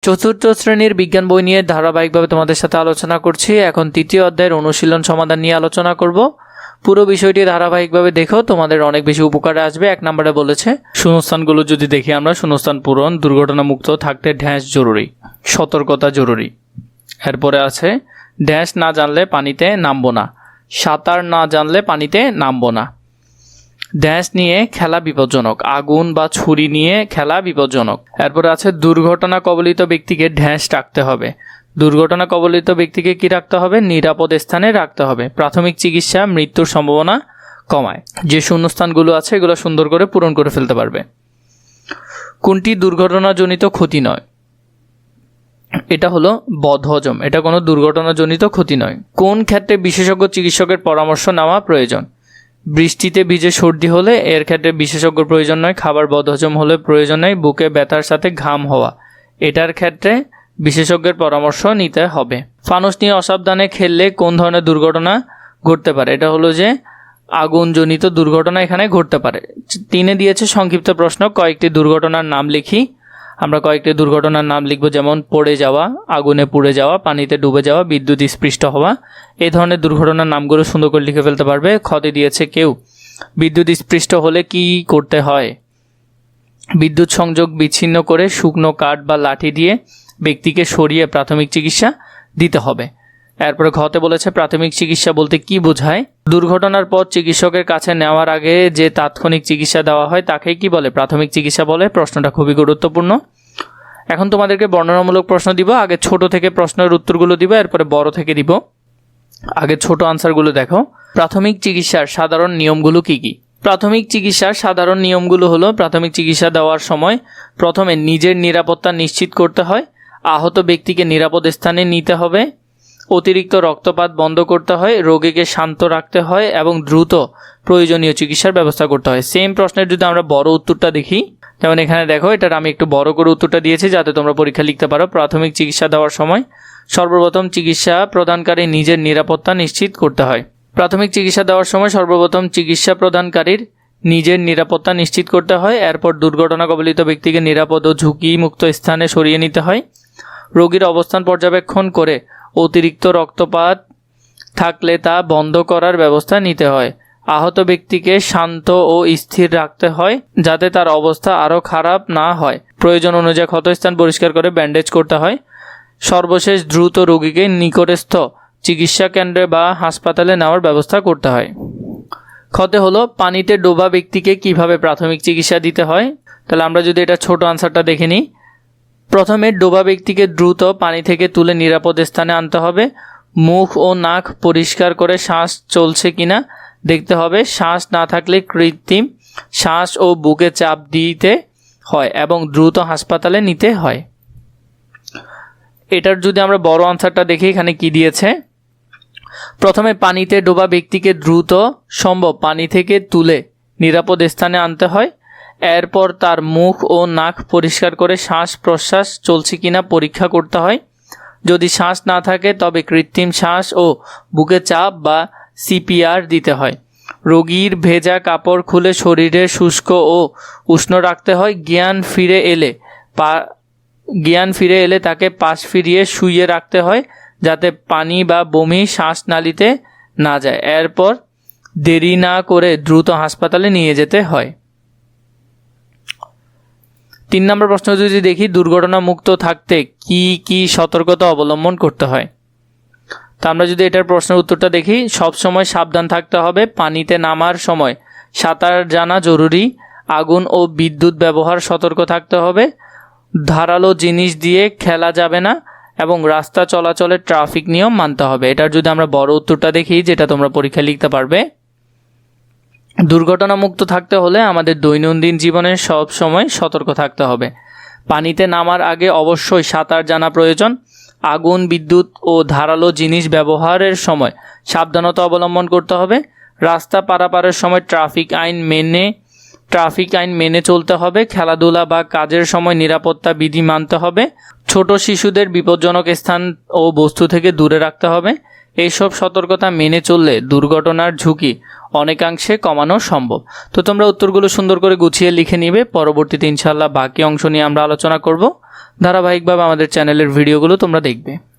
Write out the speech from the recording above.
চতুর্থ শ্রেণীর বিজ্ঞান বই নিয়ে ধারাবাহিকভাবে তোমাদের সাথে আলোচনা করছি। এখন তৃতীয় অধ্যায়ের অনুশীলন সমাধান নিয়ে আলোচনা করব। পুরো বিষয়টি ধারাবাহিকভাবে দেখো, তোমাদের অনেক বেশি উপকারে আসবে। 1 নম্বরে বলেছে শূন্যস্থানগুলো যদি দেখি আমরা, শূন্যস্থান পূরণ, দুর্ঘটনামুক্ত থাকতে ড্যাশ জরুরি, সতর্কতা জরুরি। এরপরে আছে ড্যাশ না জানলে পানিতে নামবো না, সাঁতার না জানলে পানিতে নামবো না। ড্যাশ নিয়ে খেলা বিপজ্জনক, আগুন বা ছুরি নিয়ে খেলা বিপজ্জনক। এরপরে আছে দুর্ঘটনা কবলিত ব্যক্তিকে ড্যাশ রাখতে হবে, দুর্ঘটনা কবলিত ব্যক্তিকে কি রাখতে হবে? নিরাপদ স্থানে রাখতে হবে। প্রাথমিক চিকিৎসা মৃত্যুর সম্ভাবনা কমায়। যে শূন্যস্থানগুলো আছে এগুলো সুন্দর করে পূরণ করে ফেলতে পারবে। কোনটি দুর্ঘটনাজনিত ক্ষতি নয়? এটা হলো বদহজম, এটা কোনো দুর্ঘটনাজনিত ক্ষতি নয়। কোন ক্ষেত্রে বিশেষজ্ঞ চিকিৎসকের পরামর্শ নেওয়া প্রয়োজন? বৃষ্টিতে ভিজে সর্দি হলে এর ক্ষেত্রে বিশেষজ্ঞর প্রয়োজন নয়। খাবার বদহজম হলে প্রয়োজন নেই। বুকে ব্যথার সাথে ঘাম হওয়া, এটার ক্ষেত্রে বিশেষজ্ঞের পরামর্শ নিতে হবে। ফানুস নিয়ে অসাবধানে খেললে কোন ধরনের দুর্ঘটনা ঘটতে পারে? এটা হলো যে আগুনজনিত দুর্ঘটনা এখানে ঘটতে পারে। 3 দিয়েছে সংক্ষিপ্ত প্রশ্ন, কয়েকটি দুর্ঘটনার নাম লিখি। আমরা কয়েকটি দুর্ঘটনার নাম লিখব, যেমন পড়ে যাওয়া, আগুনে পুড়ে যাওয়া, পানিতে ডুবে যাওয়া, বিদ্যুৎ স্পৃষ্ট হওয়া। এই ধরনের দুর্ঘটনার নামগুলো সুন্দর করে লিখে ফেলতে পারবে। ক্ষতে দিয়েছে কেউ বিদ্যুৎ স্পৃষ্ট হলে কি করতে হয়? বিদ্যুৎ সংযোগ বিচ্ছিন্ন করে শুকনো কাঠ বা লাঠি দিয়ে ব্যক্তিকে সরিয়ে প্রাথমিক চিকিৎসা দিতে হবে। এরপরে ঘতে বলেছে প্রাথমিক চিকিৎসা বলতে কি বোঝায়? দুর্ঘটনার পর চিকিৎসকের কাছে নেওয়ার আগে যে তাৎক্ষণিক চিকিৎসা দেওয়া হয় তাকে কি বলে? প্রাথমিক চিকিৎসা বলে। প্রশ্নটা খুবই গুরুত্বপূর্ণ। এখন তোমাদেরকে বর্ণনামূলক প্রশ্ন দিব। আগে ছোট থেকে প্রশ্নের উত্তরগুলো দিব, এরপরে বড় থেকে দিব। আগে ছোট আনসারগুলো দেখো। প্রাথমিক চিকিৎসার সাধারণ নিয়মগুলো কি কি? প্রাথমিক চিকিৎসার সাধারণ নিয়মগুলো হলো, প্রাথমিক চিকিৎসা দেওয়ার সময় প্রথমে নিজের নিরাপত্তা নিশ্চিত করতে হয়, আহত ব্যক্তিকে নিরাপদ স্থানে নিতে হবে, অতিরিক্ত রক্তপাত বন্ধ করতে হয়, রোগীকে শান্ত রাখতে হয় এবং দ্রুত প্রয়োজনীয় চিকিৎসার ব্যবস্থা করতে হয়। সেম প্রশ্নের যদি আমরা বড় উত্তরটা দেখি, যেমন এখানে দেখো, এটার আমি একটু বড় করে উত্তরটা দিয়েছি যাতে তোমরা পরীক্ষা লিখতে পারো। প্রাথমিক চিকিৎসা দেওয়ার সময় সর্বপ্রথম চিকিৎসা প্রদানকারী নিজের নিরাপত্তা নিশ্চিত করতে হয়। প্রাথমিক চিকিৎসা দেওয়ার সময় সর্বপ্রথম চিকিৎসা প্রদানকারীর নিজের নিরাপত্তা নিশ্চিত করতে হয়। এরপর দুর্ঘটনা কবলিত ব্যক্তিকে নিরাপদ ও ঝুঁকিমুক্ত স্থানে সরিয়ে নিতে হয়। রোগীর অবস্থান পর্যবেক্ষণ করে অতিরিক্ত রক্তপাত থাকলে তা বন্ধ করার ব্যবস্থা নিতে হয়। আহত ব্যক্তিকে শান্ত ও স্থির রাখতে হয় যাতে তার অবস্থা আরও খারাপ না হয়। প্রয়োজন অনুযায়ী ক্ষতস্থান পরিষ্কার করে ব্যান্ডেজ করতে হয়। সর্বশেষ দ্রুত রোগীকে নিকটস্থ চিকিৎসা কেন্দ্রে বা হাসপাতালে নেওয়ার ব্যবস্থা করতে হয়। ক্ষতে হলো পানিতে ডোবা ব্যক্তিকে কিভাবে প্রাথমিক চিকিৎসা দিতে হয়। তাহলে আমরা যদি এটা ছোট আনসারটা দেখে নিই, প্রথমে ডোবা ব্যক্তিকে দ্রুত পানি থেকে তুলে নিরাপদ স্থানে আনতে হবে। মুখ ও নাক পরিষ্কার করে শ্বাস চলছে কিনা দেখতে হবে। শ্বাস না থাকলে কৃত্রিম শ্বাস ও বুকে চাপ দিতে হয় এবং দ্রুত হাসপাতালে নিতে হয়। এটার যদি আমরা বড় আনসারটা দেখি, এখানে কি দিয়েছে? প্রথমে পানিতে ডোবা ব্যক্তিকে দ্রুত সম্ভব পানি থেকে তুলে নিরাপদ স্থানে আনতে হয়। এরপর তার মুখ ও নাক পরিষ্কার করে শ্বাস প্রশ্বাস চলছে কিনা পরীক্ষা করতে হয়। যদি শ্বাস না থাকে তবে কৃত্রিম শ্বাস ও বুকে চাপ বা সিপিআর দিতে হয়। রোগীর ভেজা কাপড় খুলে শরীরে শুষ্ক ও উষ্ণ রাখতে হয়। জ্ঞান ফিরে এলে তাকে পাশ ফিরিয়ে শুইয়ে রাখতে হয় যাতে পানি বা বমি শ্বাসনালীতে না যায়। এরপর দেরি না করে দ্রুত হাসপাতালে নিয়ে যেতে হয়। 3 নম্বর প্রশ্ন যদি দেখি, দুর্ঘটনা মুক্ত থাকতে কি কি সতর্কতা অবলম্বন করতে হয়? তা আমরা যদি এটার প্রশ্নের উত্তরটা দেখি, সবসময় সাবধান থাকতে হবে। পানিতে নামার সময় সাঁতার জানা জরুরি। আগুন ও বিদ্যুৎ ব্যবহার সতর্ক থাকতে হবে। ধারালো জিনিস দিয়ে খেলা যাবে না এবং রাস্তা চলাচলে ট্রাফিক নিয়ম মানতে হবে। এটার যদি আমরা বড় উত্তরটা দেখি, যেটা তোমরা পরীক্ষায় লিখতে পারবে, দুর্ঘটনা মুক্ত থাকতে হলে আমাদের দৈনন্দিন জীবনে সব সময় সতর্ক থাকতে হবে। পানিতে নামার আগে অবশ্যই সাঁতার জানা প্রয়োজন। আগুন, বিদ্যুৎ ও ধারালো জিনিস ব্যবহারের সময় সাবধানতা অবলম্বন করতে হবে। রাস্তা পারাপারের সময় ট্রাফিক আইন মেনে চলতে হবে। খেলাধুলা বা কাজের সময় নিরাপত্তা বিধি মানতে হবে। ছোট শিশুদের বিপজ্জনক স্থান ও বস্তু থেকে দূরে রাখতে হবে। এইসব সতর্কতা মেনে চললে দুর্ঘটনার ঝুঁকি অনেকাংশে কমানো সম্ভব। তো তোমরা উত্তরগুলো সুন্দর করে গুছিয়ে লিখে নিবে। পরবর্তীতে ইনশাআল্লাহ বাকি অংশ নিয়ে আমরা আলোচনা করব। ধারাবাহিকভাবে আমাদের চ্যানেলের ভিডিওগুলো তোমরা দেখবে।